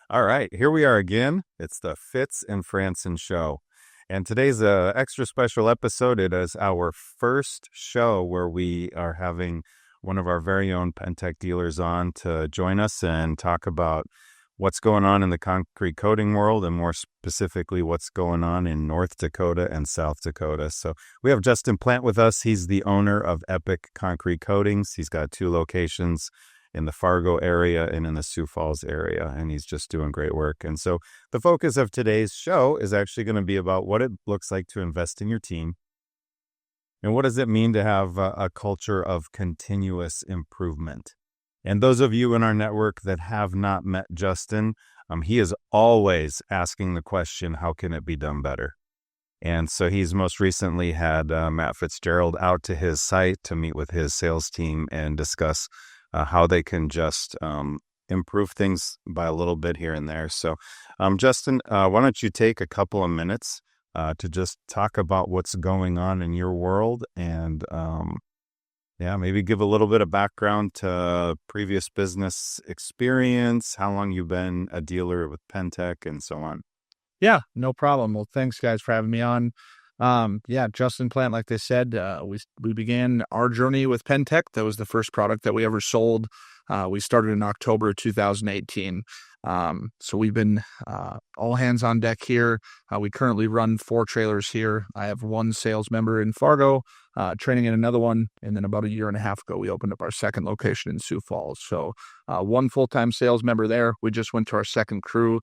All right, here we are again. It's the Fitz and Franson Show. And today's a extra special episode. It is our first show where we are having one of our very own Pentec dealers on to join us and talk about what's going on in the concrete coating world, and more specifically, what's going on in North Dakota and South Dakota. So we have Justin Plante with us. He's the owner of Epic Concrete Coatings. He's got 2 locations in the Fargo area and in the Sioux Falls area, and he's just doing great work. And so the focus of today's show is actually going to be about what it looks like to invest in your team, and what does it mean to have a culture of continuous improvement. And those of you in our network that have not met Justin, he is always asking the question, how can it be done better? And so he's most recently had Matt Fitzgerald out to his site to meet with his sales team and discuss how they can just improve things by a little bit here and there. So, Justin, why don't you take a couple of minutes to just talk about what's going on in your world, and maybe give a little bit of background to previous business experience, how long you've been a dealer with Pentec, and so on. Yeah, no problem. Well, thanks guys for having me on. Justin Plante, like they said, we began our journey with Pentec. That was the first product that we ever sold. We started in October of 2018. So we've been all hands on deck here. We currently run 4 trailers here. I have 1 sales member in Fargo, training in another one. And then about a year and a half ago, we opened up our second location in Sioux Falls. So 1 full-time sales member there. We just went to our second crew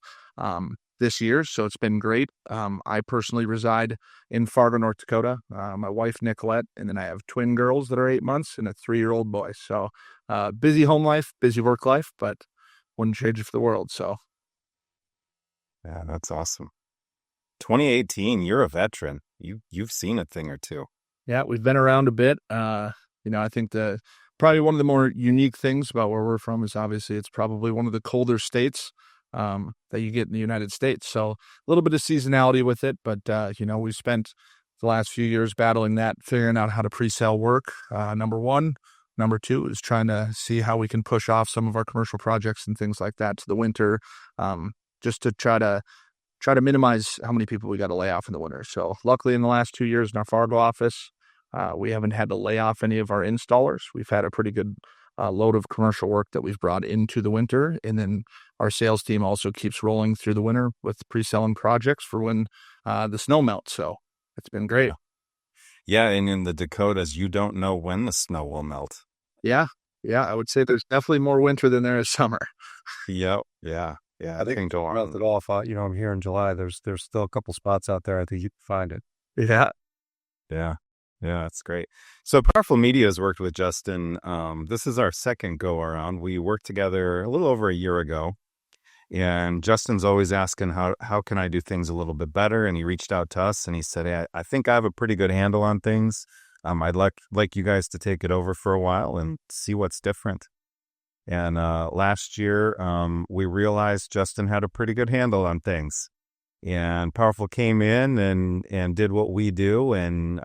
this year, so it's been great. I personally reside in Fargo, North Dakota. My wife, Nicolette, and then I have twin girls that are 8 months and a 3-year-old boy. So busy home life, busy work life, but wouldn't change it for the world. So, yeah, that's awesome. 2018, you're a veteran. You've seen a thing or two. Yeah, we've been around a bit. I think probably one of the more unique things about where we're from is obviously it's probably one of the colder states that you get in the United States. So a little bit of seasonality with it, but we spent the last few years battling that, figuring out how to pre-sell work. Number 1. Number 2 is trying to see how we can push off some of our commercial projects and things like that to the winter, just to try to minimize how many people we got to lay off in the winter. So luckily in the last 2 years in our Fargo office, we haven't had to lay off any of our installers. We've had a pretty good load of commercial work that we've brought into the winter. And then our sales team also keeps rolling through the winter with pre-selling projects for when the snow melts. So it's been great. Yeah. And in the Dakotas, you don't know when the snow will melt. Yeah. I would say there's definitely more winter than there is summer. Yep. Yeah. I think it melted off. I'm here in July. There's still a couple spots out there. I think you can find it. Yeah. Yeah, that's great. So Powerful Media has worked with Justin. This is our second go around. We worked together a little over a year ago, and Justin's always asking how can I do things a little bit better? And he reached out to us and he said, hey, I think I have a pretty good handle on things. I'd like you guys to take it over for a while and see what's different. And last year, we realized Justin had a pretty good handle on things. And Powerful came in and did what we do, and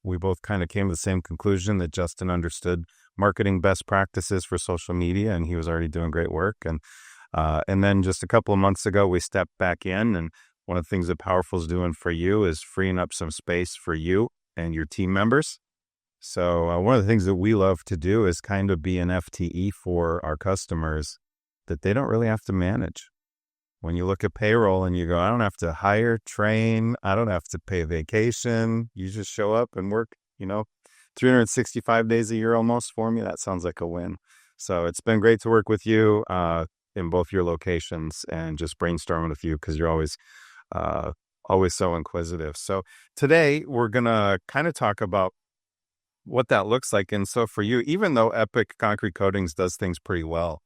we both kind of came to the same conclusion that Justin understood marketing best practices for social media, and he was already doing great work. And then just a couple of months ago, we stepped back in, and one of the things that Powerful's doing for you is freeing up some space for you and your team members. So one of the things that we love to do is kind of be an FTE for our customers that they don't really have to manage. When you look at payroll and you go, I don't have to hire, train, I don't have to pay vacation. You just show up and work, 365 days a year almost for me. That sounds like a win. So it's been great to work with you in both your locations and just brainstorming with you because you're always so inquisitive. So today we're going to kind of talk about what that looks like. And so for you, even though Epic Concrete Coatings does things pretty well,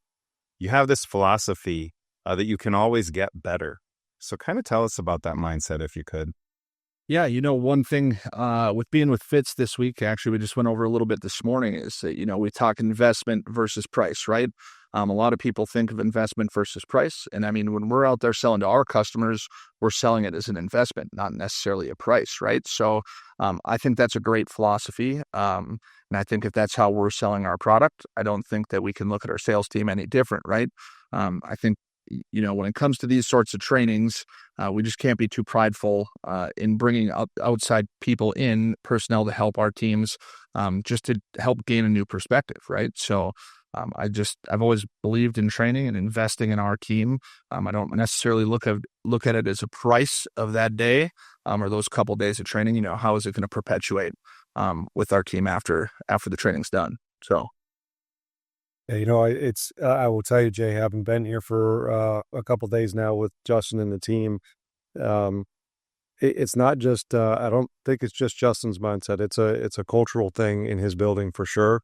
you have this philosophy that you can always get better. So kind of tell us about that mindset if you could. Yeah, one thing with being with Fitz this week, actually, we just went over a little bit this morning, is that, we talk investment versus price, right? A lot of people think of investment versus price. And I mean, when we're out there selling to our customers, we're selling it as an investment, not necessarily a price, right? So I think that's a great philosophy. And I think if that's how we're selling our product, I don't think that we can look at our sales team any different, right? I think when it comes to these sorts of trainings, we just can't be too prideful in bringing outside people in, personnel to help our teams, just to help gain a new perspective, right? So I've always believed in training and investing in our team. I don't necessarily look at it as a price of that day, or those couple days of training. How is it going to perpetuate with our team after the training's done? So. Yeah, I will tell you, Jay, having been here for a couple days now with Justin and the team, it's not just, I don't think it's just Justin's mindset. It's a cultural thing in his building for sure.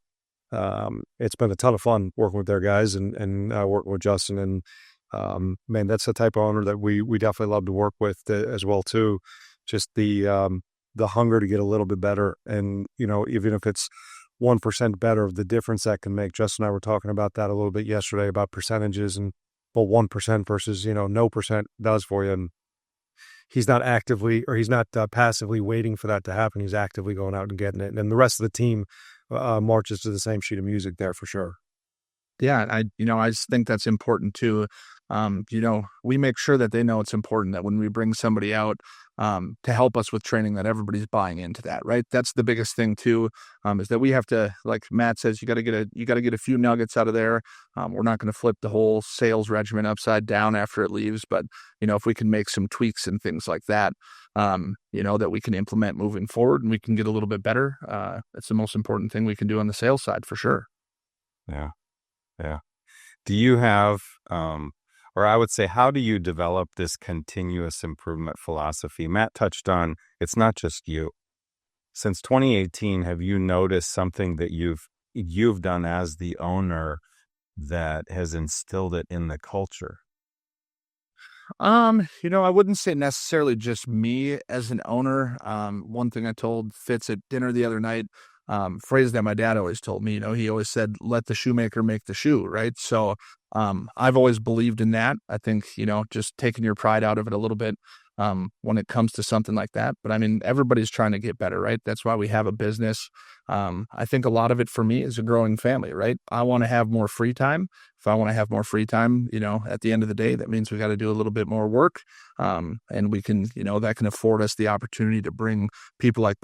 It's been a ton of fun working with their guys and working with Justin. And man, that's the type of owner that we definitely love to work with as well too. Just the hunger to get a little bit better. And, even if it's 1% better of the difference that can make. Justin and I were talking about that a little bit yesterday about percentages and 1% versus, no percent does for you. And he's not passively waiting for that to happen. He's actively going out and getting it. And the rest of the team marches to the same sheet of music there for sure. Yeah. I just think that's important too. We make sure that they know it's important that when we bring somebody out to help us with training, that everybody's buying into that, right? That's the biggest thing too, is that we have to, like Matt says, you got to get a few nuggets out of there. We're not going to flip the whole sales regimen upside down after it leaves, but if we can make some tweaks and things like that, that we can implement moving forward and we can get a little bit better. That's the most important thing we can do on the sales side for sure. Yeah. Yeah. Do you have, or I would say, how do you develop this continuous improvement philosophy? Matt touched on, it's not just you. Since 2018, have you noticed something that you've done as the owner that has instilled it in the culture? I wouldn't say necessarily just me as an owner. One thing I told Fitz at dinner the other night, phrase that my dad always told me, he always said, let the shoemaker make the shoe, right? So I've always believed in that. I think, just taking your pride out of it a little bit when it comes to something like that. But I mean, everybody's trying to get better, right? That's why we have a business. I think a lot of it for me is a growing family, right? I want to have more free time. If I want to have more free time, at the end of the day, that means we got to do a little bit more work. And we can, that can afford us the opportunity to bring people like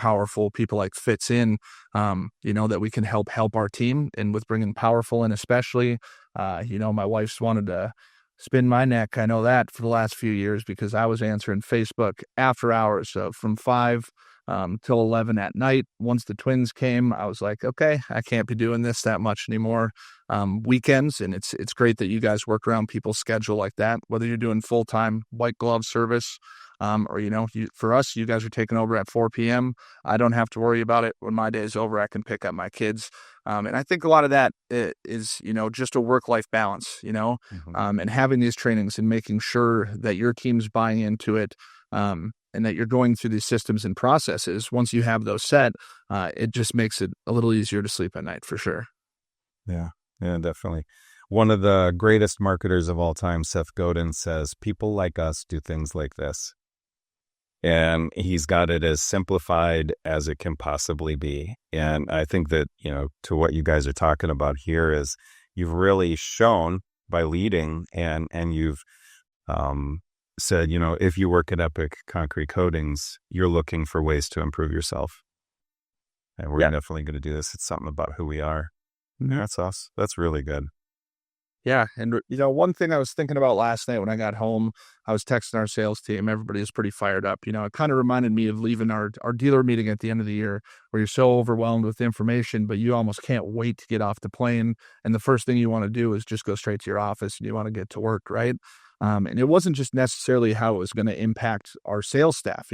people like Fitz in, that we can help our team. And with bringing Powerful in especially, my wife's wanted to spin my neck. I know that for the last few years because I was answering Facebook after hours. So from 5 till 11 at night. Once the twins came, I was like, okay, I can't be doing this that much anymore. Weekends, and it's great that you guys work around people's schedule like that, whether you're doing full-time white glove service, or, for us, you guys are taking over at 4 p.m. I don't have to worry about it. When my day is over, I can pick up my kids. And I think a lot of that is, just a work-life balance, and having these trainings and making sure that your team's buying into it, and that you're going through these systems and processes. Once you have those set, it just makes it a little easier to sleep at night for sure. Yeah, definitely. One of the greatest marketers of all time, Seth Godin, says, people like us do things like this. And he's got it as simplified as it can possibly be. And I think that, to what you guys are talking about here is you've really shown by leading and you've said, if you work at Epic Concrete Coatings, you're looking for ways to improve yourself. And we're definitely going to do this. It's something about who we are. That's us. That's really good. Yeah. And, one thing I was thinking about last night when I got home, I was texting our sales team. Everybody is pretty fired up. It kind of reminded me of leaving our dealer meeting at the end of the year where you're so overwhelmed with information, but you almost can't wait to get off the plane. And the first thing you want to do is just go straight to your office and you want to get to work, right? And it wasn't just necessarily how it was going to impact our sales staff.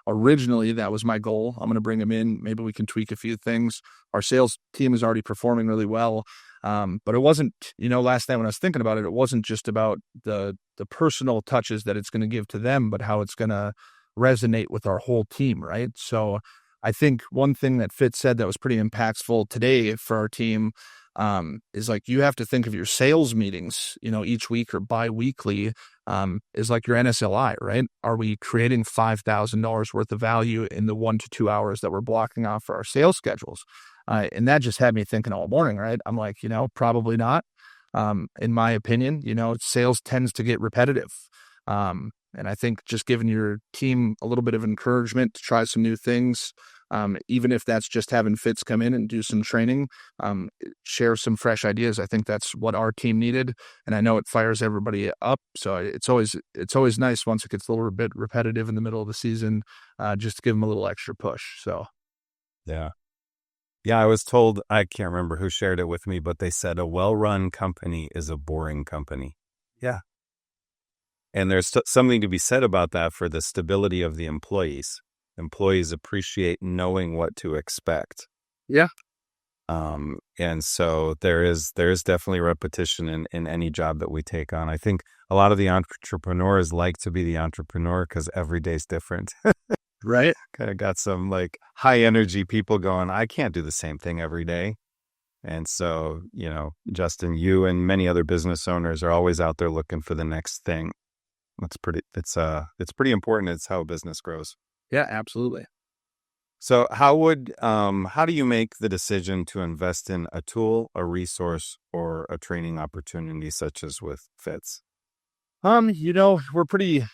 Originally that was my goal. I'm going to bring them in. Maybe we can tweak a few things. Our sales team is already performing really well. But it wasn't, last night when I was thinking about it, it wasn't just about the personal touches that it's going to give to them, but how it's going to resonate with our whole team. Right. So I think one thing that Fitz said that was pretty impactful today for our team is like, you have to think of your sales meetings, each week or bi-weekly, is like your NSLI, right? Are we creating $5,000 worth of value in the 1 to 2 hours that we're blocking off for our sales schedules? And that just had me thinking all morning, right? I'm like, probably not. In my opinion, sales tends to get repetitive. And I think just giving your team a little bit of encouragement to try some new things, even if that's just having Fitz come in and do some training, share some fresh ideas. I think that's what our team needed, and I know it fires everybody up. So it's always nice once it gets a little bit repetitive in the middle of the season, just to give them a little extra push. So Yeah. Yeah, I was told, I can't remember who shared it with me, but they said a well-run company is a boring company. Yeah. And there's something to be said about that for the stability of the employees. Employees appreciate knowing what to expect. Yeah. And so there is definitely repetition in any job that we take on. I think a lot of the entrepreneurs like to be the entrepreneur because every day's different. Right. Kind of got some like high energy people going, I can't do the same thing every day. And so, Justin, you and many other business owners are always out there looking for the next thing. It's pretty important. It's how a business grows. Yeah, absolutely. So how do you make the decision to invest in a tool, a resource, or a training opportunity such as with Fitz? We're pretty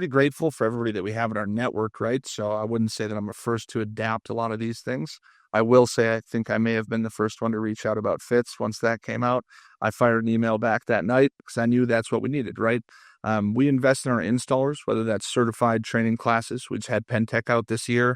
grateful for everybody that we have in our network, right? So I wouldn't say that I'm the first to adapt a lot of these things. I will say I think I may have been the first one to reach out about Fitz once that came out. I fired an email back that night because I knew that's what we needed, right? We invest in our installers, whether that's certified training classes. We just had Pentec out this year,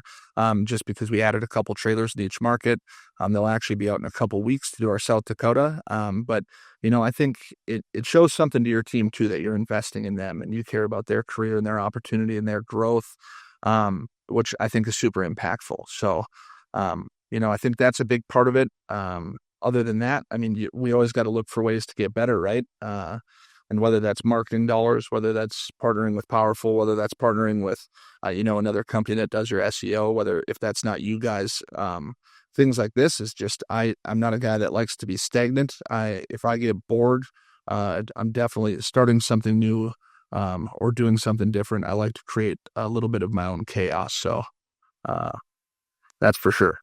just because we added a couple trailers in each market. They'll actually be out in a couple weeks to do our South Dakota. But I think it shows something to your team too, that you're investing in them and you care about their career and their opportunity and their growth, which I think is super impactful. So, I think that's a big part of it. Other than that, I mean, we always got to look for ways to get better, right? And whether that's marketing dollars, whether that's partnering with Powerful, whether that's partnering with, another company that does your SEO, if that's not you guys, things like this is just, I'm not a guy that likes to be stagnant. If I get bored, I'm definitely starting something new, or doing something different. I like to create a little bit of my own chaos. So, that's for sure.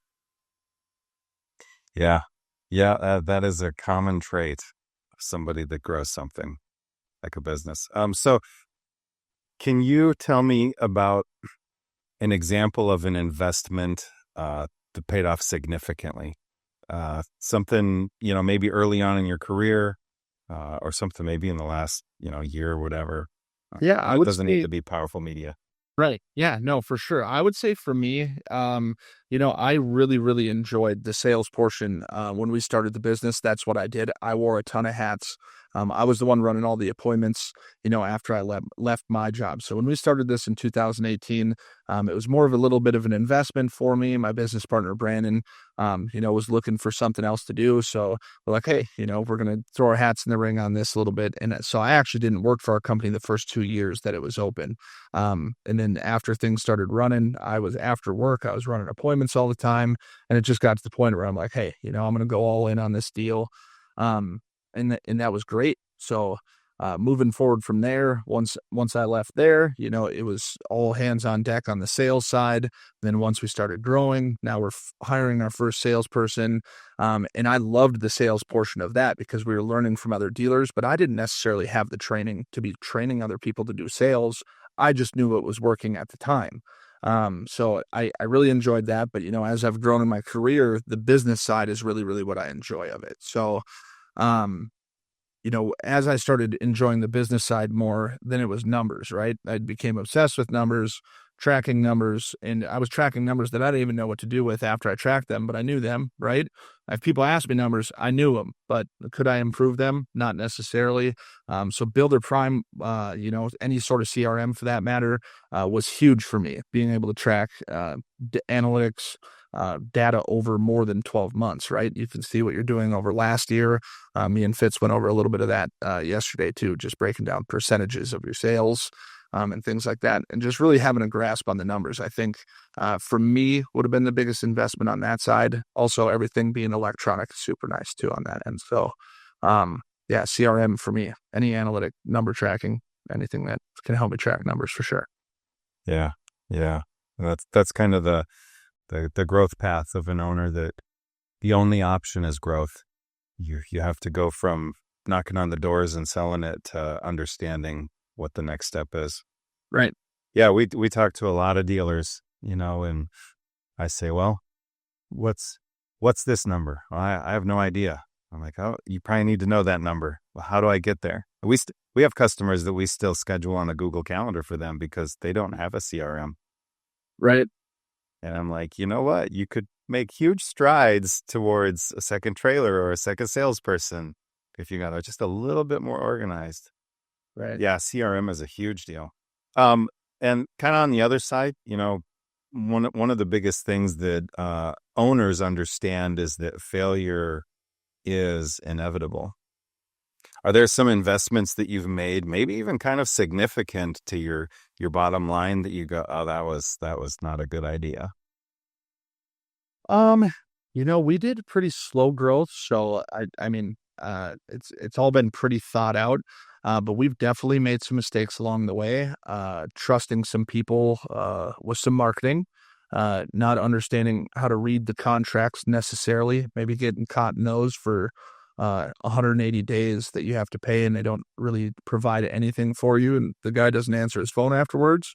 Yeah. Yeah. That is a common trait of somebody that grows something like a business. So can you tell me about an example of an investment that paid off significantly? Something, maybe early on in your career, or something maybe in the last, year or whatever. Yeah, It doesn't need to be powerful media. Right. Yeah, no, for sure. I would say for me, I really, really enjoyed the sales portion. When we started the business, that's what I did. I wore a ton of hats. I was the one running all the appointments, after I left my job. So when we started this in 2018, it was more of a little bit of an investment for me. My business partner, Brandon, was looking for something else to do. So we're like, hey, we're going to throw our hats in the ring on this a little bit. And so I actually didn't work for our company the first 2 years that it was open. And then after things started running, after work, I was running appointments all the time. And it just got to the point where I'm like, hey, I'm going to go all in on this deal. And that was great. So, moving forward from there, once I left there, it was all hands on deck on the sales side. Then once we started growing, now we're hiring our first salesperson. And I loved the sales portion of that because we were learning from other dealers, but I didn't necessarily have the training to be training other people to do sales. I just knew what was working at the time. So I really enjoyed that. But, as I've grown in my career, the business side is really, really what I enjoy of it. So, as I started enjoying the business side more, then it was numbers, right? I became obsessed with numbers, tracking numbers, and I was tracking numbers that I didn't even know what to do with after I tracked them, but I knew them, right? If people asked me numbers, I knew them, but could I improve them? Not necessarily. So Builder Prime, any sort of CRM for that matter, was huge for me. Being able to track analytics, data over more than 12 months, right? You can see what you're doing over last year. Me and Fitz went over a little bit of that yesterday too, just breaking down percentages of your sales and things like that. And just really having a grasp on the numbers, I think for me would have been the biggest investment on that side. Also, everything being electronic is super nice too on that end. So CRM for me, any analytic number tracking, anything that can help me track numbers for sure. Yeah. Yeah. That's kind of the growth path of an owner, that the only option is growth. You have to go from knocking on the doors and selling it to understanding what the next step is. Right. Yeah, we talk to a lot of dealers, and I say, well, what's this number? Well, I have no idea. I'm like, oh, you probably need to know that number. Well, how do I get there? We have customers that we still schedule on a Google Calendar for them because they don't have a CRM. Right. And I'm like, you know what? You could make huge strides towards a second trailer or a second salesperson if you got just a little bit more organized. Right. Yeah, CRM is a huge deal. And kind of on the other side, one of the biggest things that owners understand is that failure is inevitable. Are there some investments that you've made, maybe even kind of significant to your bottom line, that you go, oh, that was not a good idea? We did pretty slow growth, so I mean, it's all been pretty thought out. But we've definitely made some mistakes along the way. Trusting some people with some marketing, not understanding how to read the contracts necessarily, maybe getting caught in those for 180 days that you have to pay and they don't really provide anything for you, and the guy doesn't answer his phone afterwards.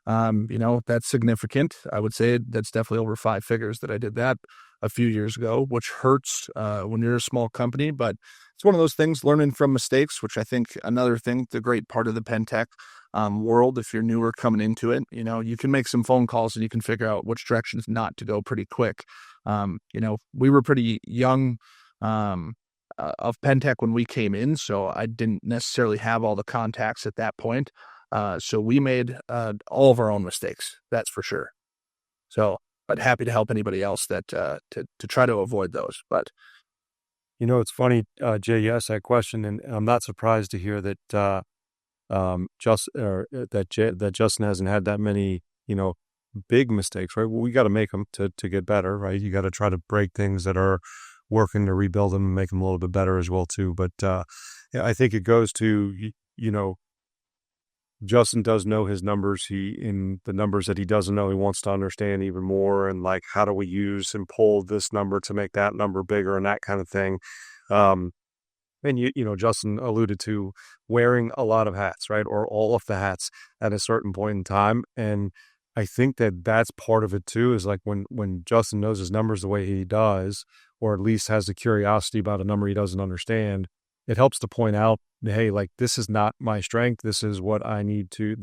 That's significant. I would say that's definitely over 5 figures that I did that a few years ago, which hurts when you're a small company, but it's one of those things, learning from mistakes, which I think another thing, the great part of the pen tech world, if you're newer coming into it, you can make some phone calls and you can figure out which directions not to go pretty quick. We were pretty young of pen tech when we came in, so I didn't necessarily have all the contacts at that point. So we made all of our own mistakes, that's for sure. So, but happy to help anybody else that to try to avoid those. But it's funny, Jay, you asked that question, and I'm not surprised to hear that that Justin hasn't had that many, big mistakes, right? Well, we got to make them to get better, right? You got to try to break things that are working to rebuild them and make them a little bit better as well too. But I think it goes to Justin does know his numbers. In the numbers that he doesn't know, he wants to understand even more. And like, how do we use and pull this number to make that number bigger and that kind of thing. And Justin alluded to wearing a lot of hats, right? Or all of the hats at a certain point in time. And I think that that's part of it too, is like when Justin knows his numbers the way he does, or at least has the curiosity about a number he doesn't understand, it helps to point out, hey, like, this is not my strength. This is where I need to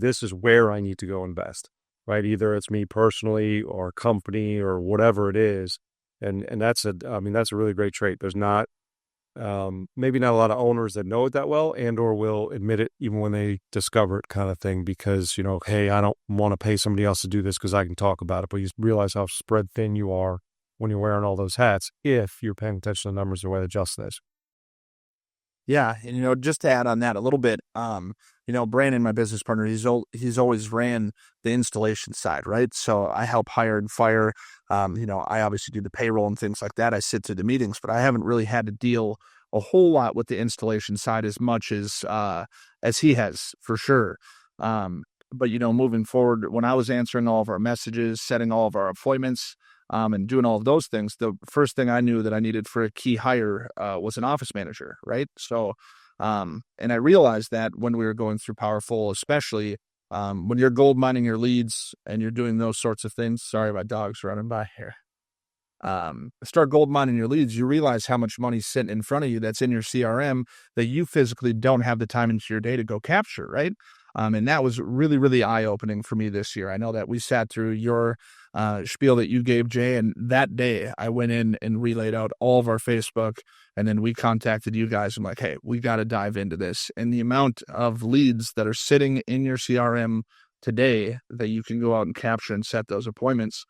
go invest, right? Either it's me personally or company or whatever it is. And that's a really great trait. There's not, maybe not a lot of owners that know it that well or will admit it even when they discover it, kind of thing, because, hey, I don't want to pay somebody else to do this because I can talk about it. But you realize how spread thin you are when you're wearing all those hats, if you're paying attention to the numbers the way that Justin is. Yeah, and just to add on that a little bit, Brandon, my business partner, he's always ran the installation side, right? So I help hire and fire. I obviously do the payroll and things like that. I sit through the meetings, but I haven't really had to deal a whole lot with the installation side as much as he has, for sure. But moving forward, when I was answering all of our messages, setting all of our appointments, and doing all of those things, the first thing I knew that I needed for a key hire was an office manager, right? So, and I realized that when we were going through Powerful, especially when you're gold mining your leads and you're doing those sorts of things. Sorry, my dog's running by here. Start gold mining your leads, you realize how much money's sitting in front of you that's in your CRM that you physically don't have the time into your day to go capture, right? And that was really, really eye-opening for me this year. I know that we sat through your spiel that you gave, Jay, and that day I went in and relayed out all of our Facebook, and then we contacted you guys. I'm like, hey, we got to dive into this. And the amount of leads that are sitting in your CRM today that you can go out and capture and set those appointments,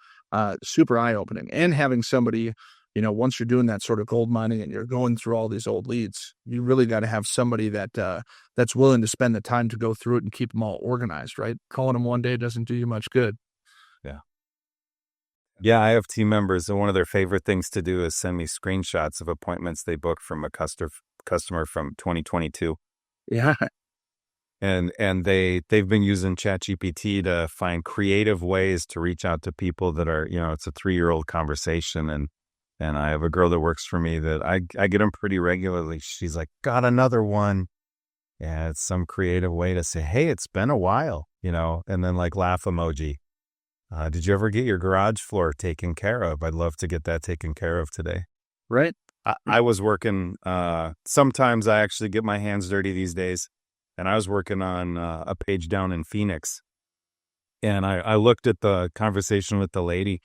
super eye-opening. And having somebody, once you're doing that sort of gold mining and you're going through all these old leads, you really got to have somebody that's willing to spend the time to go through it and keep them all organized, right? Calling them one day doesn't do you much good. Yeah, I have team members, and one of their favorite things to do is send me screenshots of appointments they booked from a customer from 2022. Yeah. And they've been using ChatGPT to find creative ways to reach out to people that are, it's a 3-year-old conversation, and And I have a girl that works for me that I get them pretty regularly. She's like, got another one. Yeah, it's some creative way to say, hey, it's been a while, and then like laugh emoji. Did you ever get your garage floor taken care of? I'd love to get that taken care of today. Right. I was working, sometimes I actually get my hands dirty these days. And I was working on a page down in Phoenix. And I looked at the conversation with the lady,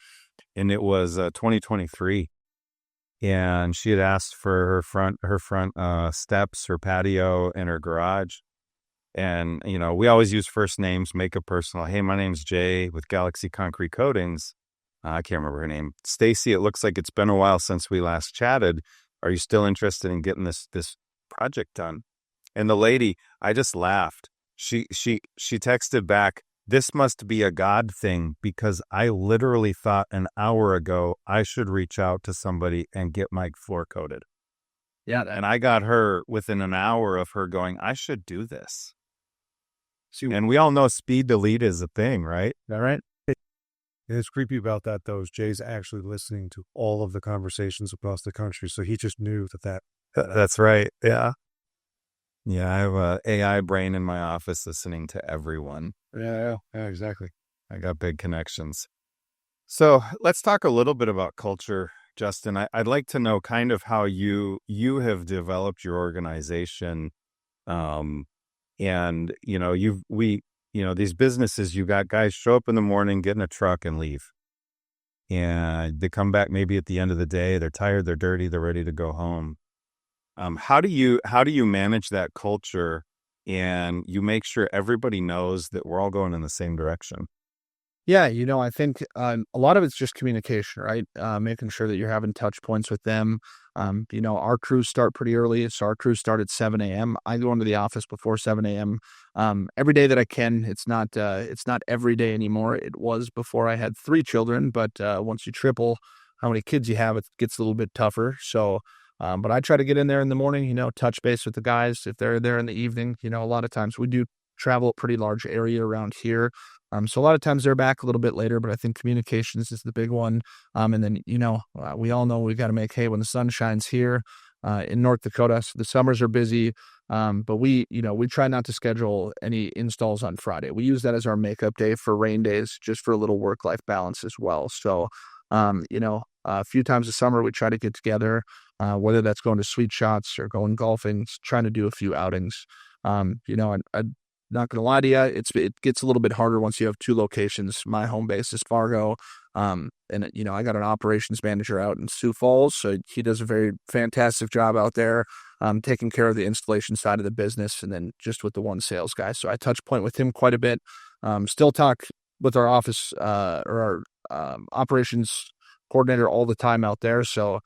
and it was 2023. And she had asked for her front steps, her patio, and her garage. And, we always use first names, make it personal. Hey, my name's Jay with Galaxy Concrete Coatings. I can't remember her name. Stacy, it looks like it's been a while since we last chatted. Are you still interested in getting this project done? And the lady, I just laughed. She texted back, this must be a God thing, because I literally thought an hour ago I should reach out to somebody and get my floor coated. Yeah. And I got her within an hour of her going, I should do this. And we all know speed to lead is a thing, right? All right. It's creepy about that, though, is Jay's actually listening to all of the conversations across the country. So he just knew that. That's right. Yeah. Yeah, I have a AI brain in my office listening to everyone. Yeah, exactly. I got big connections. So let's talk a little bit about culture, Justin. I'd like to know kind of how you have developed your organization. And, these businesses, you got guys show up in the morning, get in a truck and leave. And they come back maybe at the end of the day. They're tired, they're dirty, they're ready to go home. How do you manage that culture, and you make sure everybody knows that we're all going in the same direction? Yeah, I think a lot of it's just communication, right? Making sure that you're having touch points with them. Our crews start pretty early, so our crews start at 7 a.m. I go into the office before 7 a.m. Every day that I can. It's not every day anymore. It was before I had 3 children, but once you triple how many kids you have, it gets a little bit tougher. So, but I try to get in there in the morning, touch base with the guys if they're there in the evening. A lot of times we do travel a pretty large area around here. So a lot of times they're back a little bit later, but I think communications is the big one. And then, we all know we got to make hay when the sun shines here in North Dakota. So the summers are busy. But we try not to schedule any installs on Friday. We use that as our makeup day for rain days, just for a little work-life balance as well. So, a few times a summer we try to get together, whether that's going to Sweet Shots or going golfing, trying to do a few outings. I'm not going to lie to you, it gets a little bit harder once you have 2 locations. My home base is Fargo, and I got an operations manager out in Sioux Falls, so he does a very fantastic job out there, taking care of the installation side of the business, and then just with the one sales guy. So I touch point with him quite a bit. Still talk with our office or our operations coordinator all the time out there. So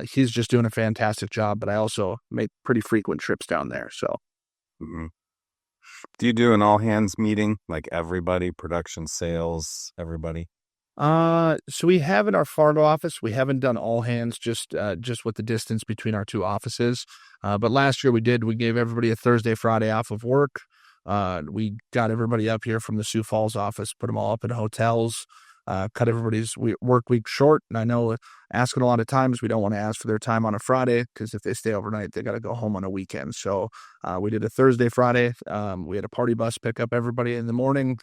he's just doing a fantastic job, but I also make pretty frequent trips down there. So. Mm-hmm. Do you do an all hands meeting, like everybody, production, sales, everybody? So we have in our Fargo office, we haven't done all hands just with the distance between our 2 offices. But last year we gave everybody a Thursday, Friday off of work. We got everybody up here from the Sioux Falls office, put them all up in hotels, cut everybody's work week short. And I know asking a lot of times, we don't want to ask for their time on a Friday, because if they stay overnight, they got to go home on a weekend. So we did a Thursday, Friday. We had a party bus pick up everybody in the morning.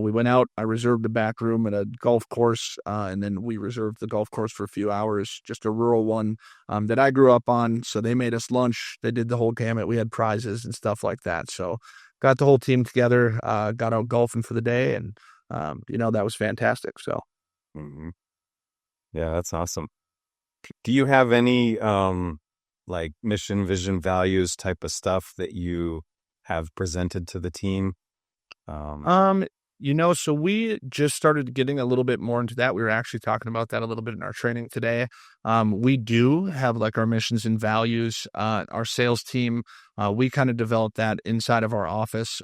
We went out. I reserved a back room at a golf course, and then we reserved the golf course for a few hours, just a rural one that I grew up on. So they made us lunch. They did the whole gamut. We had prizes and stuff like that. So got the whole team together, got out golfing for the day, and that was fantastic. So. Mm-hmm. Yeah, that's awesome. Do you have any like mission, vision, values type of stuff that you have presented to the team? So we just started getting a little bit more into that. We were actually talking about that a little bit in our training today. We do have like our missions and values. Our sales team, we kind of developed that inside of our office.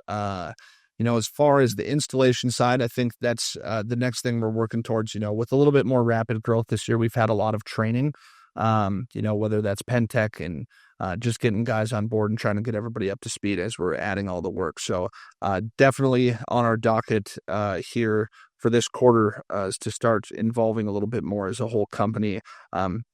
As far as the installation side, I think that's the next thing we're working towards. With a little bit more rapid growth this year, we've had a lot of training, whether that's Pen Tech and just getting guys on board and trying to get everybody up to speed as we're adding all the work. So definitely on our docket here for this quarter is to start involving a little bit more as a whole company.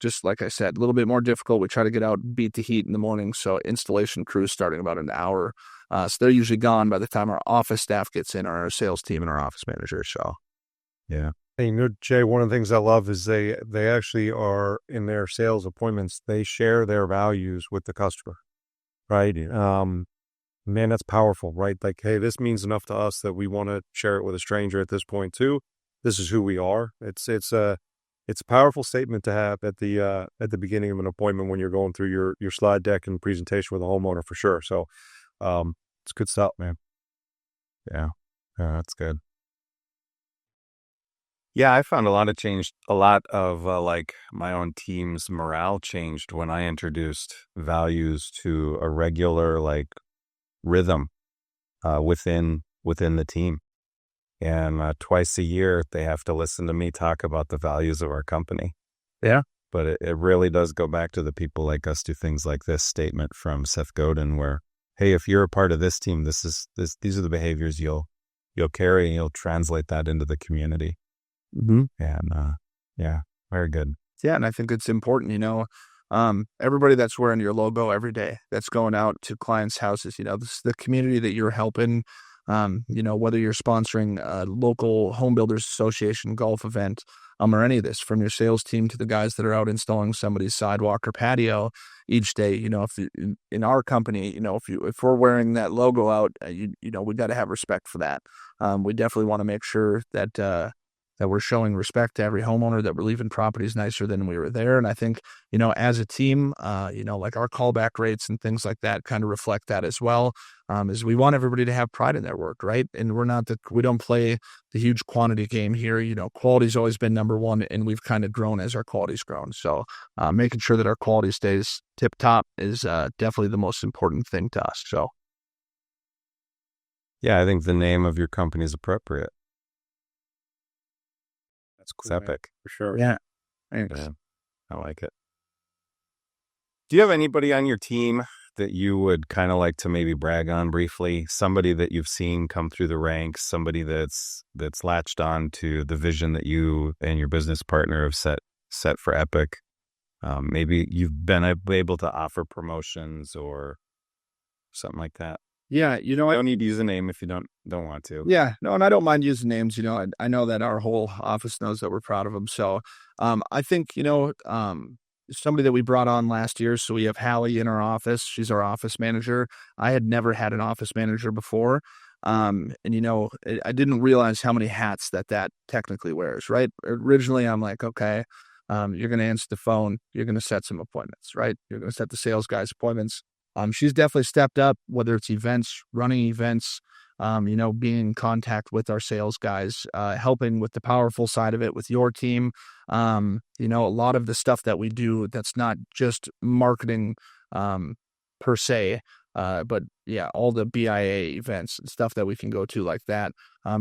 Just like I said, a little bit more difficult. We try to get out and beat the heat in the morning. So installation crews starting about an hour. So they're usually gone by the time our office staff gets in, our sales team and our office manager. So, yeah. And Jay, one of the things I love is they actually are in their sales appointments. They share their values with the customer, right? Man, that's powerful, right? Like, hey, this means enough to us that we want to share it with a stranger at this point too. This is who we are. It's a powerful statement to have at the beginning of an appointment when you're going through your slide deck and presentation with a homeowner for sure. So, it's good stuff, man. Yeah, that's good. Yeah, I found a lot of like my own team's morale changed when I introduced values to a regular like rhythm within the team. And twice a year, they have to listen to me talk about the values of our company. Yeah. But it really does go back to the people like us do things like this statement from Seth Godin where, hey, if you're a part of this team, these are the behaviors you'll carry and you'll translate that into the community. Mm-hmm. And yeah, very good. Yeah, and I think it's important, everybody that's wearing your logo every day, that's going out to clients' houses, this is the community that you're helping, whether you're sponsoring a local home builders association golf event, or any of this, from your sales team to the guys that are out installing somebody's sidewalk or patio each day. If in our company, if we're wearing that logo out, we got to have respect for that. We definitely want to make sure that we're showing respect to every homeowner, that we're leaving properties nicer than we were there. And I think, as a team, like our callback rates and things like that kind of reflect that as well, is we want everybody to have pride in their work, right? And we don't play the huge quantity game here. Quality's always been number one, and we've kind of grown as our quality's grown. So making sure that our quality stays tip top is definitely the most important thing to us. So. Yeah, I think the name of your company is appropriate. That's cool, it's epic. For sure. Yeah. Thanks. Yeah, I like it. Do you have anybody on your team that you would kind of like to maybe brag on briefly? Somebody that you've seen come through the ranks, somebody that's latched on to the vision that you and your business partner have set for Epic. Maybe you've been able to offer promotions or something like that. Yeah, you don't need to use a name if you don't want to. Yeah, no, and I don't mind using names. I know that our whole office knows that we're proud of them. So, I think somebody that we brought on last year. So we have Hallie in our office. She's our office manager. I had never had an office manager before, and I didn't realize how many hats that technically wears. Right? Originally, I'm like, okay, you're going to answer the phone. You're going to set some appointments. Right? You're going to set the sales guys' appointments. She's definitely stepped up, whether it's events, running events, being in contact with our sales guys, helping with the powerful side of it with your team. A lot of the stuff that we do that's not just marketing per se, but yeah, all the BIA events and stuff that we can go to like that.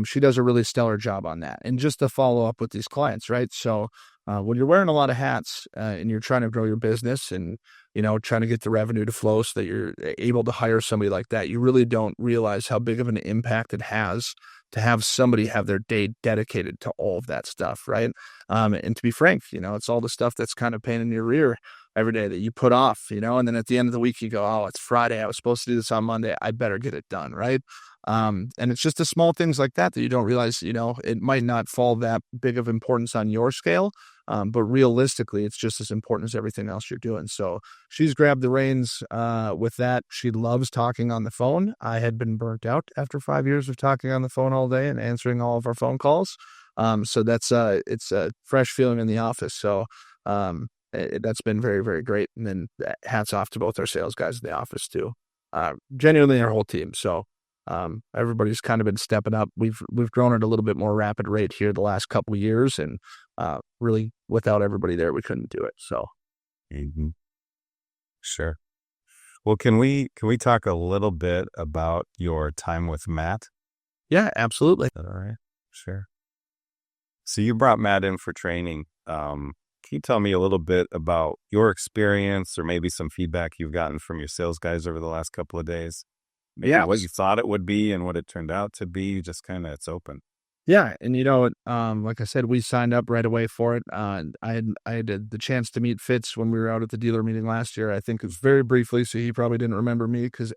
She does a really stellar job on that. And just to follow up with these clients, right? So when you're wearing a lot of hats and you're trying to grow your business and trying to get the revenue to flow so that you're able to hire somebody like that, you really don't realize how big of an impact it has to have somebody have their day dedicated to all of that stuff, right? And to be frank, it's all the stuff that's kind of pain in your rear every day that you put off, and then at the end of the week you go, oh, it's Friday. I was supposed to do this on Monday. I better get it done, right? And it's just the small things like that you don't realize, it might not fall that big of importance on your scale, but realistically, it's just as important as everything else you're doing. So she's grabbed the reins with that. She loves talking on the phone. I had been burnt out after 5 years of talking on the phone all day and answering all of our phone calls. So that's it's a fresh feeling in the office. So that's been very, very great. And then hats off to both our sales guys in the office too. Genuinely our whole team. So everybody's kind of been stepping up. We've grown at a little bit more rapid rate here the last couple of years, and really without everybody there, we couldn't do it. So, Sure. Well, can we talk a little bit about your time with Matt? Yeah, absolutely. All right. Sure. So you brought Matt in for training. Can you tell me a little bit about your experience or maybe some feedback you've gotten from your sales guys over the last couple of days? Maybe what you thought it would be and what it turned out to be. Just kind of, it's open. Yeah, and like I said, we signed up right away for it. I had the chance to meet Fitz when we were out at the dealer meeting last year. I think it was very briefly, so he probably didn't remember me because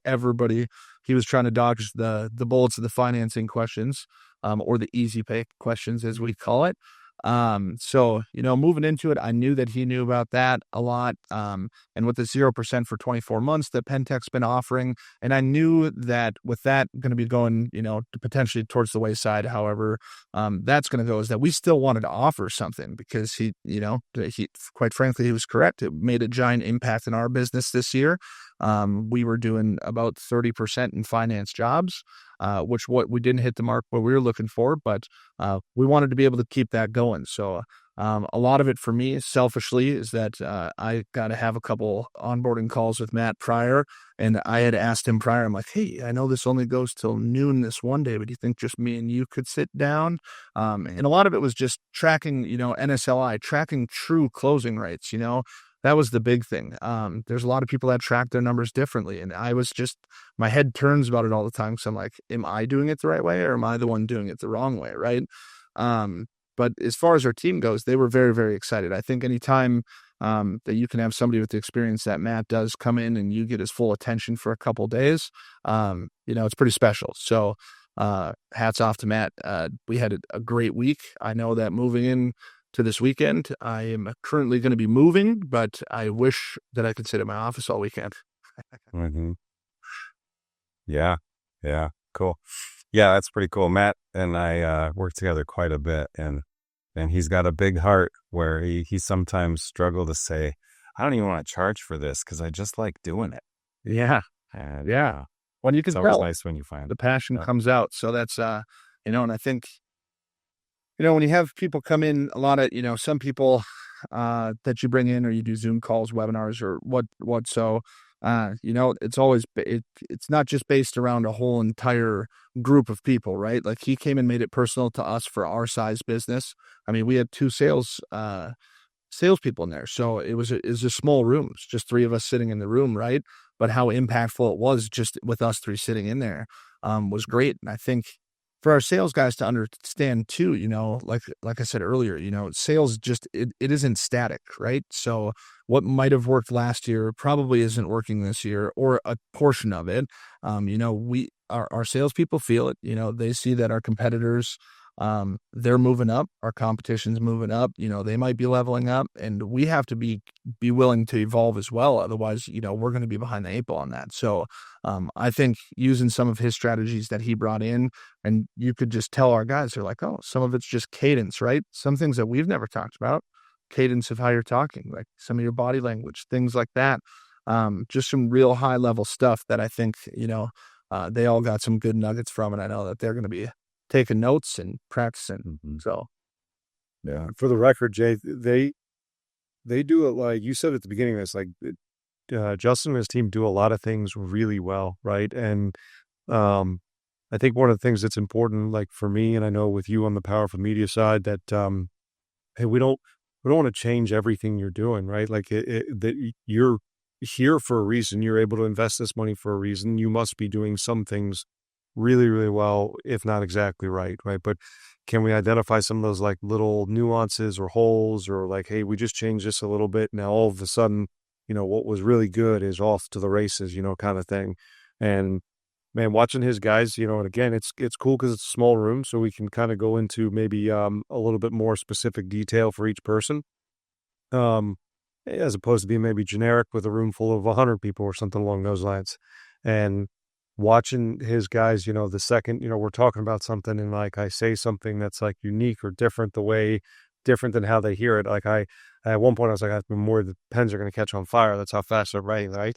he was trying to dodge the bullets of the financing questions, or the easy pay questions as we call it. So moving into it, I knew that he knew about that a lot. And with the 0% for 24 months that Pentech's been offering, and I knew that with that going to be going, potentially towards the wayside, however, that's going to go, is that we still wanted to offer something because he, quite frankly, he was correct. It made a giant impact in our business this year. We were doing about 30% in finance jobs, which what we didn't hit the mark what we were looking for, but we wanted to be able to keep that going. So a lot of it for me, selfishly, is that I got to have a couple onboarding calls with Matt prior, and I had asked him prior, I'm like, hey, I know this only goes till noon this one day, but do you think just me and you could sit down? And a lot of it was just tracking, NSLI, tracking true closing rates, that was the big thing. There's a lot of people that track their numbers differently, and my head turns about it all the time because I'm like, am I doing it the right way or am I the one doing it the wrong way, right? But as far as our team goes, they were very, very excited. I think anytime that you can have somebody with the experience that Matt does come in and you get his full attention for a couple days, it's pretty special. So hats off to Matt. We had a great week. I know that moving in to this weekend, I am currently going to be moving, but I wish that I could sit in my office all weekend. Mm-hmm. Yeah. Yeah. Cool. Yeah, that's pretty cool. Matt and I work together quite a bit, and he's got a big heart where he sometimes struggle to say, I don't even want to charge for this because I just like doing it. Yeah. And Yeah. When you can it's always tell, nice when you find the passion Yeah. comes out. So that's, and I think, when you have people come in, a lot of, some people that you bring in, or you do Zoom calls, webinars, or what. So, it's always, it's not just based around a whole entire group of people, right? Like he came and made it personal to us for our size business. I mean, we had two salespeople in there. So it was a small room. It's just three of us sitting in the room, right? But how impactful it was just with us three sitting in there was great. And I think for our sales guys to understand too, like I said earlier, sales just, it isn't static, right? So what might have worked last year probably isn't working this year, or a portion of it. Our salespeople feel it, they see that our competitors, they're moving up, our competition's moving up, they might be leveling up, and we have to be willing to evolve as well. Otherwise, we're going to be behind the eight ball on that. So, I think using some of his strategies that he brought in, and you could just tell our guys, they're like, oh, some of it's just cadence, right? Some things that we've never talked about, cadence of how you're talking, like some of your body language, things like that. Just some real high level stuff that I think, they all got some good nuggets from, and I know that they're going to be taking notes and practicing. Mm-hmm. So, yeah. For the record, Jay, they do it like you said at the beginning of this, like Justin and his team do a lot of things really well, right? And I think one of the things that's important, like for me, and I know with you on the powerful media side, that hey, we don't want to change everything you're doing, right? Like that you're here for a reason. You're able to invest this money for a reason. You must be doing some things really, really well, if not exactly right? But can we identify some of those like little nuances or holes, or like, hey, we just changed this a little bit. Now all of a sudden, what was really good is off to the races, kind of thing. And man, watching his guys, and again, it's cool because it's a small room, so we can kind of go into maybe a little bit more specific detail for each person, as opposed to being maybe generic with a room full of 100 people or something along those lines. And watching his guys, the second, we're talking about something and like I say something that's like unique or different than how they hear it. Like at one point I was like, more the pens are going to catch on fire. That's how fast they're writing, right?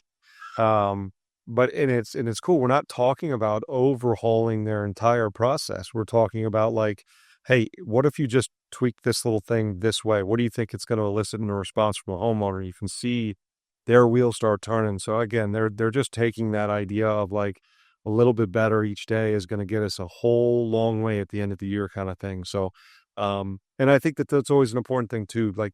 But it's cool. We're not talking about overhauling their entire process. We're talking about like, hey, what if you just tweak this little thing this way? What do you think it's going to elicit in a response from a homeowner? You can see their wheels start turning. So again, they're just taking that idea of like a little bit better each day is going to get us a whole long way at the end of the year kind of thing. So, and I think that's always an important thing too. Like,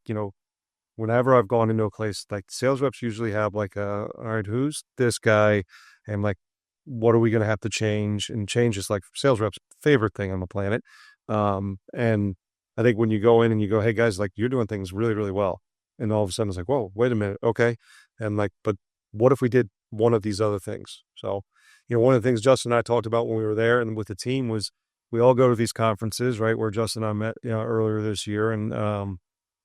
whenever I've gone into a place, like sales reps usually have like all right, who's this guy? And like, what are we going to have to change? And change is like sales reps' favorite thing on the planet. And I think when you go in and you go, hey guys, like you're doing things really, really well. And all of a sudden it's like, whoa, wait a minute. Okay. And like, but what if we did one of these other things? So, one of the things Justin and I talked about when we were there and with the team was we all go to these conferences, right? Where Justin and I met, earlier this year. And,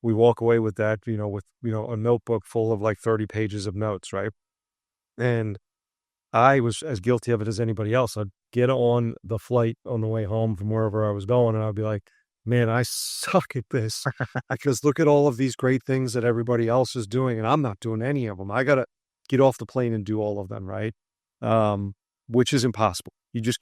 we walk away with that, with, a notebook full of like 30 pages of notes. Right. And I was as guilty of it as anybody else. I'd get on the flight on the way home from wherever I was going, and I'd be like, man, I suck at this. Because look at all of these great things that everybody else is doing, and I'm not doing any of them. I got to get off the plane and do all of them, right? Which is impossible. You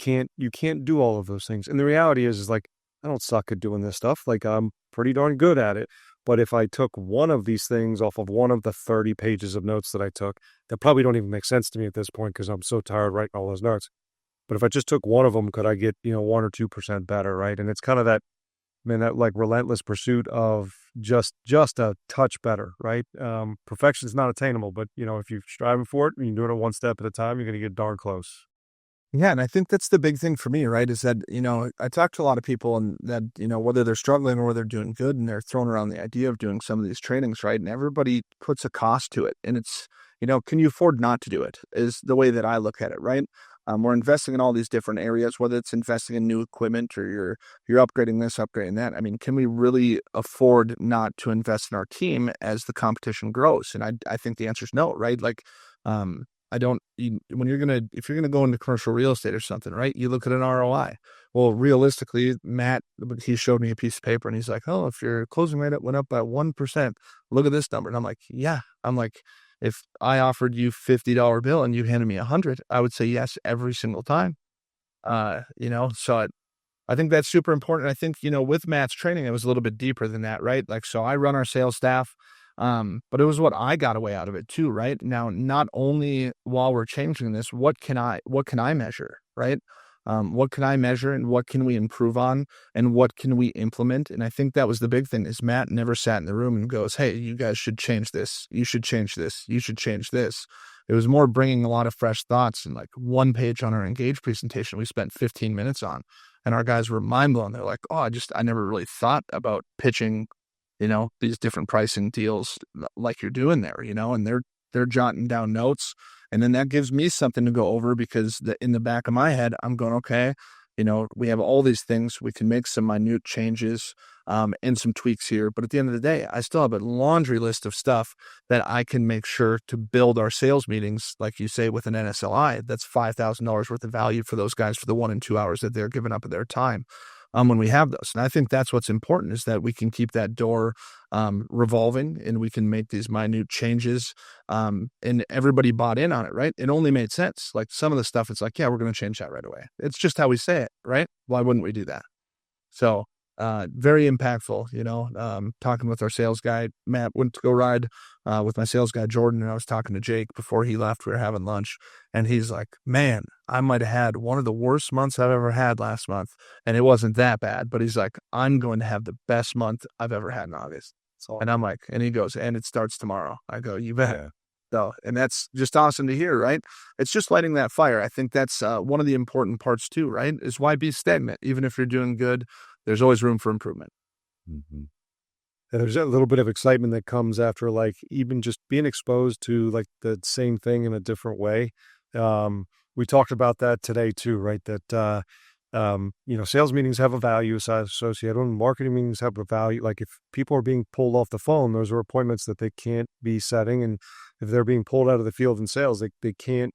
can't do all of those things. And the reality is like, I don't suck at doing this stuff. Like, I'm pretty darn good at it. But if I took one of these things off of one of the 30 pages of notes that I took, that probably don't even make sense to me at this point because I'm so tired writing all those notes. But if I just took one of them, could I get, 1 or 2% better, right? And it's kind of that like relentless pursuit of just a touch better, right? Perfection is not attainable, but, if you're striving for it and you're doing it one step at a time, you're going to get darn close. Yeah, and I think that's the big thing for me, right? Is that, I talk to a lot of people and that, whether they're struggling or whether they're doing good and they're throwing around the idea of doing some of these trainings, right? And everybody puts a cost to it. And it's, can you afford not to do it is the way that I look at it, right? We're investing in all these different areas, whether it's investing in new equipment or you're upgrading this, upgrading that. I mean, can we really afford not to invest in our team as the competition grows? And I think the answer is no, right? Like, if you're going to go into commercial real estate or something, right? You look at an ROI. Well, realistically, Matt, he showed me a piece of paper and he's like, oh, if your closing rate went up by 1%, look at this number. And I'm like, yeah, if I offered you $50 bill and you handed me 100, I would say yes every single time. So I think that's super important. I think, with Matt's training, it was a little bit deeper than that, right? Like, so I run our sales staff. But it was what I got away out of it too, right? Now, not only while we're changing this, what can I measure, right? What can I measure and what can we improve on and what can we implement? And I think that was the big thing is Matt never sat in the room and goes, hey, you guys should change this. You should change this. You should change this. It was more bringing a lot of fresh thoughts and like one page on our Engage presentation we spent 15 minutes on. And our guys were mind blown. They're like, oh, I never really thought about pitching these different pricing deals like you're doing there, and they're jotting down notes. And then that gives me something to go over because in the back of my head, I'm going, okay, we have all these things. We can make some minute changes and some tweaks here. But at the end of the day, I still have a laundry list of stuff that I can make sure to build our sales meetings, like you say, with an NSLI. That's $5,000 worth of value for those guys for the 1 and 2 hours that they're giving up of their time. When we have those. And I think that's what's important is that we can keep that door revolving and we can make these minute changes and everybody bought in on it, right? It only made sense. Like some of the stuff, it's like, yeah, we're going to change that right away. It's just how we say it, right? Why wouldn't we do that? So very impactful, talking with our sales guy. Matt went to go ride with my sales guy, Jordan, and I was talking to Jake before he left. We were having lunch and he's like, man, I might have had one of the worst months I've ever had last month. And it wasn't that bad, but he's like, I'm going to have the best month I've ever had in August. And I'm like, and he goes, and it starts tomorrow. I go, you bet. Yeah. So, and that's just awesome to hear, right? It's just lighting that fire. I think that's one of the important parts too, right? Is why be stagnant? Even if you're doing good, there's always room for improvement. Mm-hmm. And there's a little bit of excitement that comes after like even just being exposed to like the same thing in a different way. We talked about that today too, right? That, sales meetings have a value associated with them. Marketing meetings have a value. Like if people are being pulled off the phone, those are appointments that they can't be setting. And if they're being pulled out of the field in sales, they can't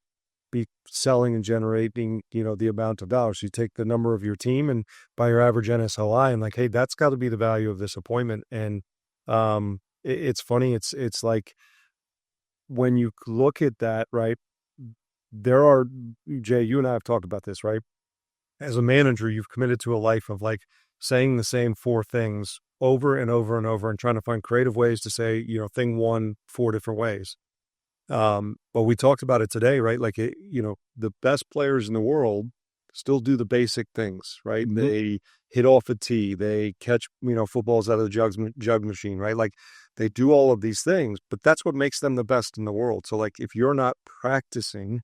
be selling and generating, the amount of dollars. You take the number of your team and by your average NSLI and like, hey, that's got to be the value of this appointment. And it's funny. It's like when you look at that, right, there are, Jay, you and I have talked about this, right? As a manager, you've committed to a life of like saying the same 4 things over and over and over and trying to find creative ways to say, thing 1 4 different ways. But we talked about it today, right? Like, the best players in the world still do the basic things, right? Mm-hmm. They hit off a tee, they catch, footballs out of the jug machine, right? Like they do all of these things, but that's what makes them the best in the world. So like, if you're not practicing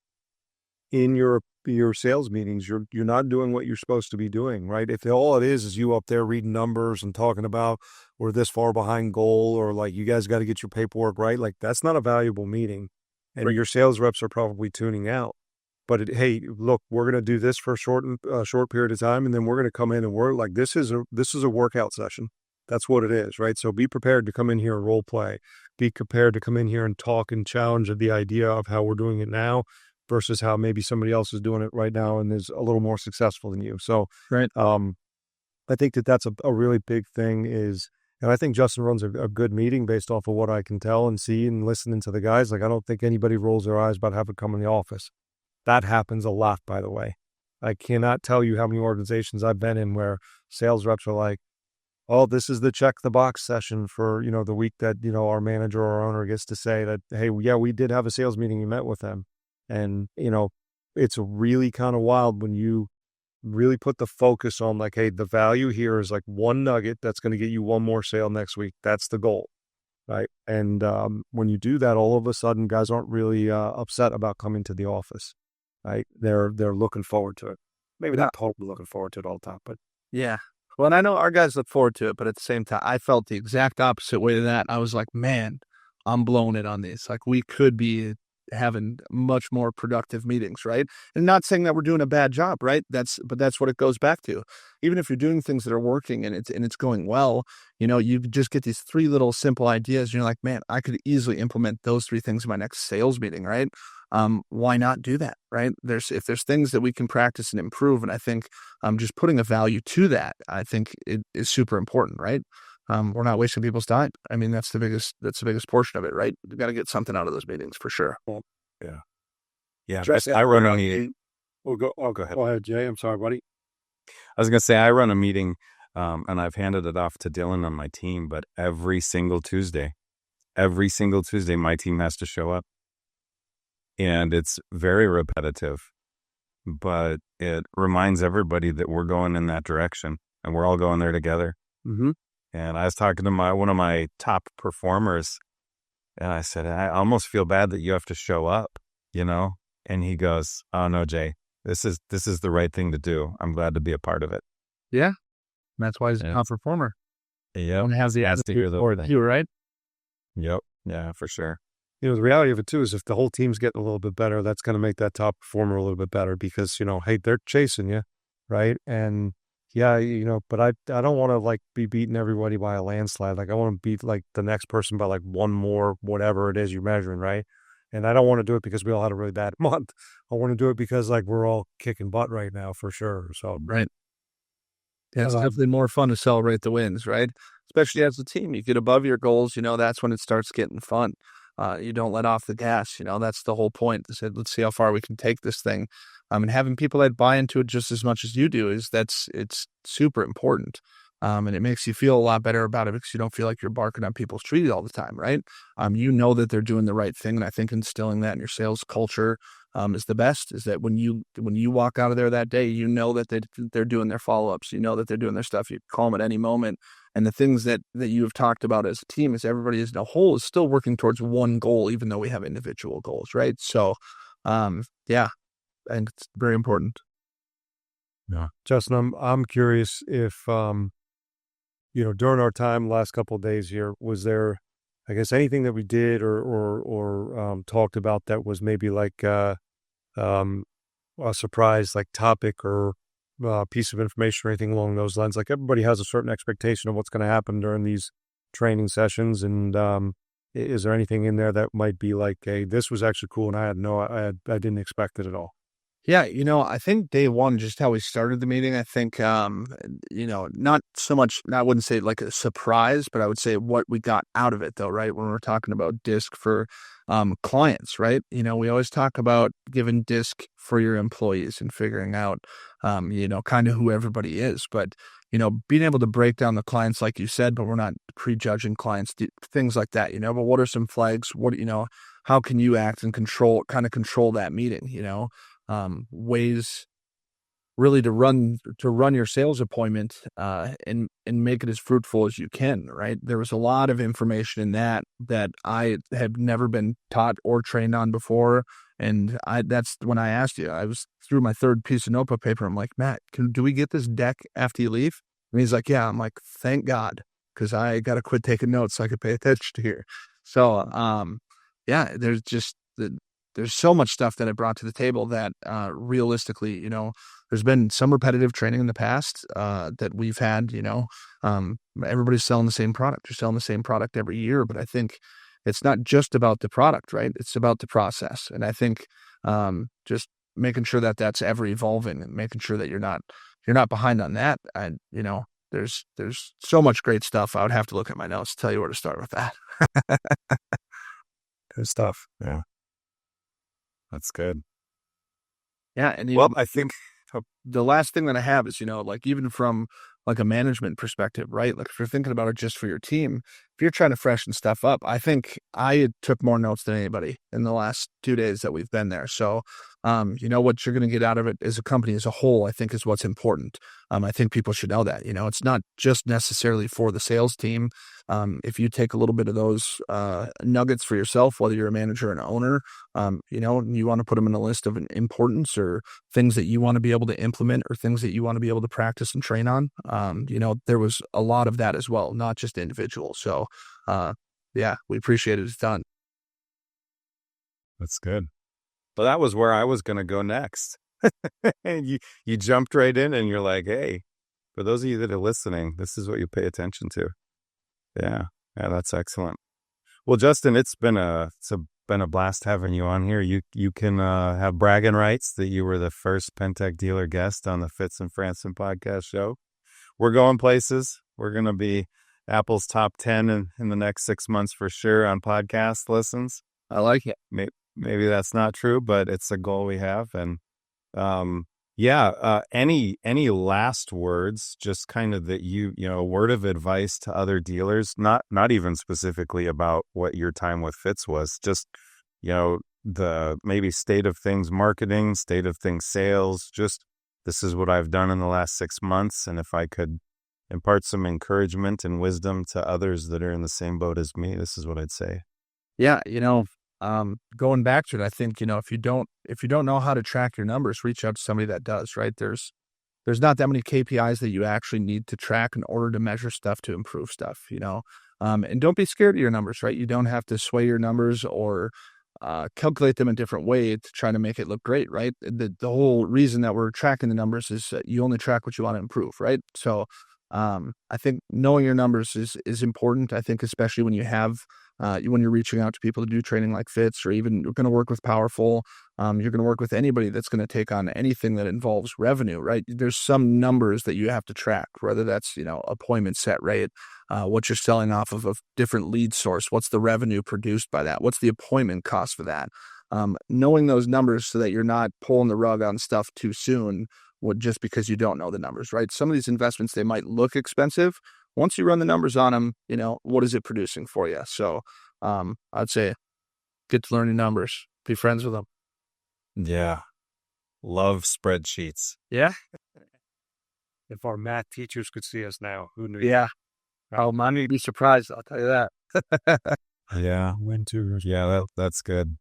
in your your sales meetings, you're not doing what you're supposed to be doing, right? If all it is you up there reading numbers and talking about we're this far behind goal, or like you guys got to get your paperwork right, like that's not a valuable meeting, and your sales reps are probably tuning out. But hey, look, we're going to do this for a short period of time, and then we're going to come in and work. Like this is a workout session. That's what it is, right? So be prepared to come in here and role play. Be prepared to come in here and talk and challenge the idea of how we're doing it now versus how maybe somebody else is doing it right now and is a little more successful than you. So, Right. I think that's a really big thing and I think Justin runs a good meeting based off of what I can tell and see and listening to the guys. Like, I don't think anybody rolls their eyes about having to come in the office. That happens a lot, by the way. I cannot tell you how many organizations I've been in where sales reps are like, oh, this is the check the box session for, the week that, our manager or our owner gets to say that, hey, yeah, we did have a sales meeting. You met with them. And, it's really kind of wild when you really put the focus on like, hey, the value here is like one nugget that's going to get you one more sale next week. That's the goal. Right. And when you do that, all of a sudden guys aren't really upset about coming to the office. Right. They're looking forward to it. Maybe not totally looking forward to it all the time, but Yeah. Well, and I know our guys look forward to it, but at the same time, I felt the exact opposite way to that. I was like, man, I'm blowing it on these. Like, we could be having much more productive meetings, right? And not saying that we're doing a bad job, right? But that's what it goes back to. Even if you're doing things that are working and it's going well, you just get these 3 little simple ideas. And you're like, man, I could easily implement those 3 things in my next sales meeting, right? Why not do that, right? If there's things that we can practice and improve, and I think just putting a value to that, I think it is super important, right? We're not wasting people's time. I mean, that's the biggest portion of it, right? We've got to get something out of those meetings for sure. Yeah. I run a meeting. Go ahead. Go ahead, Jay. I'm sorry, buddy. I was going to say, I run a meeting, and I've handed it off to Dylan on my team, but every single Tuesday, my team has to show up. And it's very repetitive, but it reminds everybody that we're going in that direction and we're all going there together. Mm-hmm. And I was talking to one of my top performers, and I said, I almost feel bad that you have to show up, And he goes, oh no, Jay, this is the right thing to do. I'm glad to be a part of it. Yeah. That's why he's a top performer. Yep. And has the attitude for you, right? Yep. Yeah, for sure. The reality of it too is if the whole team's getting a little bit better, that's going to make that top performer a little bit better because, hey, they're chasing you, right? And yeah, but I don't want to like be beating everybody by a landslide. Like I want to beat like the next person by like one more, whatever it is you're measuring, right? And I don't want to do it because we all had a really bad month. I want to do it because like we're all kicking butt right now for sure. So right. Yeah, it's definitely more fun to celebrate the wins, right? Especially as a team, you get above your goals. That's when it starts getting fun. You don't let off the gas. That's the whole point. They said, let's see how far we can take this thing. And having people that buy into it just as much as you do it's super important. And it makes you feel a lot better about it because you don't feel like you're barking on people's trees all the time, right? That they're doing the right thing. And I think instilling that in your sales culture is the best, is that when you walk out of there that day, that they're doing their follow-ups, that they're doing their stuff. You call them at any moment. And the things that you have talked about as a team is everybody as a whole is still working towards one goal, even though we have individual goals, right? So, yeah, and it's very important. Yeah, Justin, I'm curious if, during our time last couple of days here, was there, I guess, anything that we did or talked about that was maybe like a surprise, like topic or piece of information or anything along those lines? Like everybody has a certain expectation of what's going to happen during these training sessions. And is there anything in there that might be like, hey, this was actually cool and I didn't expect it at all? Yeah, I think day one, just how we started the meeting, I think, not so much, I wouldn't say like a surprise, but I would say what we got out of it though, right? When we're talking about DISC for clients, right? We always talk about giving DISC for your employees and figuring out, kind of who everybody is. But, being able to break down the clients, like you said, but we're not prejudging clients, things like that, but what are some flags? How can you act and control that meeting, ways really to run your sales appointment and make it as fruitful as you can, right? There was a lot of information in that I had never been taught or trained on before. And that's when I asked you, I was through my third piece of notebook paper. I'm like, Matt, do we get this deck after you leave? And he's like, yeah. I'm like, thank God, because I got to quit taking notes so I could pay attention to here. So, yeah, there's so much stuff that I brought to the table that realistically, there's been some repetitive training in the past that we've had, everybody's selling the same product. You're selling the same product every year, but I think it's not just about the product, right? It's about the process. And I think just making sure that that's ever evolving and making sure that you're not behind on that. And, there's so much great stuff. I would have to look at my notes to tell you where to start with that. Good stuff. Yeah. That's good. Yeah. And I think the last thing that I have is, like even from like a management perspective, right? Like if you're thinking about it just for your team, if you're trying to freshen stuff up, I think I took more notes than anybody in the last 2 days that we've been there. So, what you're going to get out of it as a company as a whole, I think is what's important. I think people should know that, it's not just necessarily for the sales team. If you take a little bit of those nuggets for yourself, whether you're a manager or an owner, you want to put them in a list of importance or things that you want to be able to implement or things that you want to be able to practice and train on. There was a lot of that as well, not just individual. So, yeah, we appreciate it. It's done. That's good. Well, that was where I was going to go next. And you jumped right in and you're like, hey, for those of you that are listening, this is what you pay attention to. Yeah, that's excellent. Well, Justin, it's been a blast having you on here. You can have bragging rights that you were the first Pentec dealer guest on the Fitz and Franson podcast show. We're going places. We're going to be Apple's top 10 in the next 6 months for sure on podcast listens. I like it. Maybe that's not true, but it's a goal we have. And any last words, just kind of that a word of advice to other dealers, not even specifically about what your time with Fitz was, just, the maybe state of things marketing, state of things sales, just this is what I've done in the last 6 months. And if I could impart some encouragement and wisdom to others that are in the same boat as me, this is what I'd say. Yeah. Going back to it, I think, if you don't know how to track your numbers, reach out to somebody that does, right? There's not that many KPIs that you actually need to track in order to measure stuff, to improve stuff, and don't be scared of your numbers, right? You don't have to sway your numbers or calculate them a different way to try to make it look great, right? The whole reason that we're tracking the numbers is that you only track what you want to improve, right? So, I think knowing your numbers is important. I think especially when when you're reaching out to people to do training like Fitz, or even you're going to work with Powerful, you're going to work with anybody that's going to take on anything that involves revenue, right? There's some numbers that you have to track, whether that's, appointment set rate, what you're selling off of a different lead source, what's the revenue produced by that, what's the appointment cost for that. Knowing those numbers so that you're not pulling the rug on stuff too soon, just because you don't know the numbers, right? Some of these investments, they might look expensive. Once you run the numbers on them, what is it producing for you? So I'd say get to learning numbers, be friends with them. Yeah. Love spreadsheets. Yeah. If our math teachers could see us now, who knew? Yeah. Oh, mine would be surprised. I'll tell you that. Yeah. Yeah, that's good.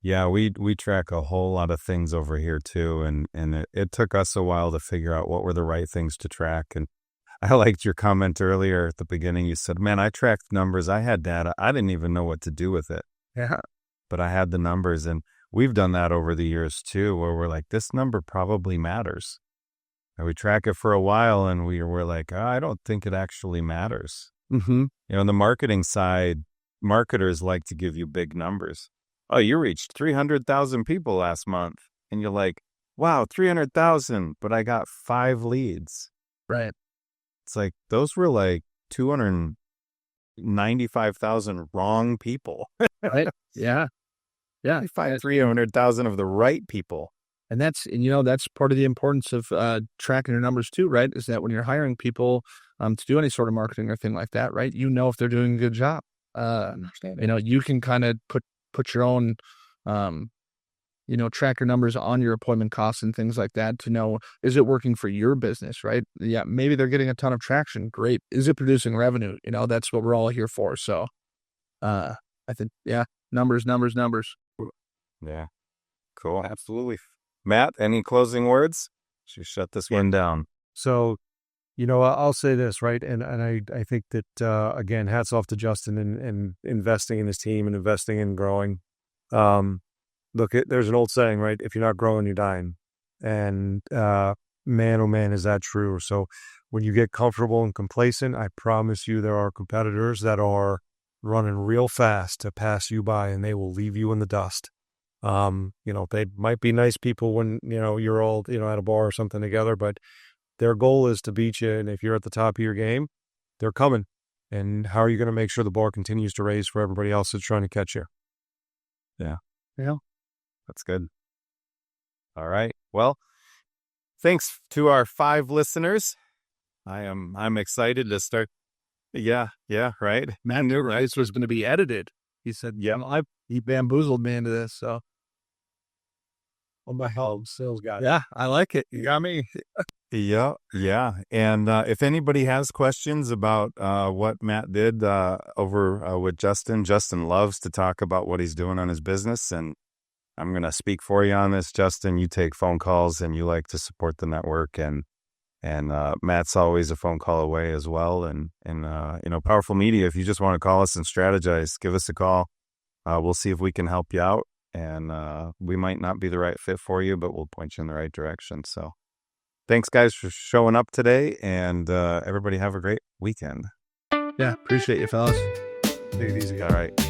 Yeah, we track a whole lot of things over here too, and it took us a while to figure out what were the right things to track. And I liked your comment earlier at the beginning. You said, man, I tracked numbers. I had data. I didn't even know what to do with it. Yeah. But I had the numbers, and we've done that over the years too, where we're like, this number probably matters. And we track it for a while, and we're like, oh, I don't think it actually matters. Mm-hmm. On the marketing side, marketers like to give you big numbers. Oh, you reached 300,000 people last month. And you're like, wow, 300,000, but I got 5 leads. Right. It's like, those were like 295,000 wrong people. Right. Yeah. Yeah. I find 300,000 of the right people. And that's part of the importance of tracking your numbers too, right? Is that when you're hiring people to do any sort of marketing or thing like that, right? If they're doing a good job. You can kind of put your own, track your numbers on your appointment costs and things like that to know, is it working for your business, right? Yeah, maybe they're getting a ton of traction. Great. Is it producing revenue? That's what we're all here for. So I think, yeah, numbers. Yeah. Cool. Absolutely. Matt, any closing words? Should shut this one down. So, I'll say this, right? And I think that, again, hats off to Justin and investing in his team and investing in growing. Look, there's an old saying, right? If you're not growing, you're dying. And man, oh man, is that true. So when you get comfortable and complacent, I promise you there are competitors that are running real fast to pass you by, and they will leave you in the dust. They might be nice people when, you're all, at a bar or something together, but their goal is to beat you. And if you're at the top of your game, they're coming. And how are you going to make sure the bar continues to raise for everybody else that's trying to catch you? Yeah. Yeah. That's good. All right. Well, thanks to our 5 listeners. I'm excited to start. Yeah, right. Matt knew this was going to be edited. He said, Yeah. He bamboozled me into this. So, On my help, sales guy. yeah, I like it. You got me. Yeah. And if anybody has questions about what Matt did over with Justin loves to talk about what he's doing on his business. And I'm going to speak for you on this, Justin. You take phone calls and you like to support the network. And Matt's always a phone call away as well. And Powerful Media, if you just want to call us and strategize, give us a call. We'll see if we can help you out. And we might not be the right fit for you, but we'll point you in the right direction. So thanks, guys, for showing up today. And everybody have a great weekend. Yeah, appreciate you, fellas. Take it easy. All right.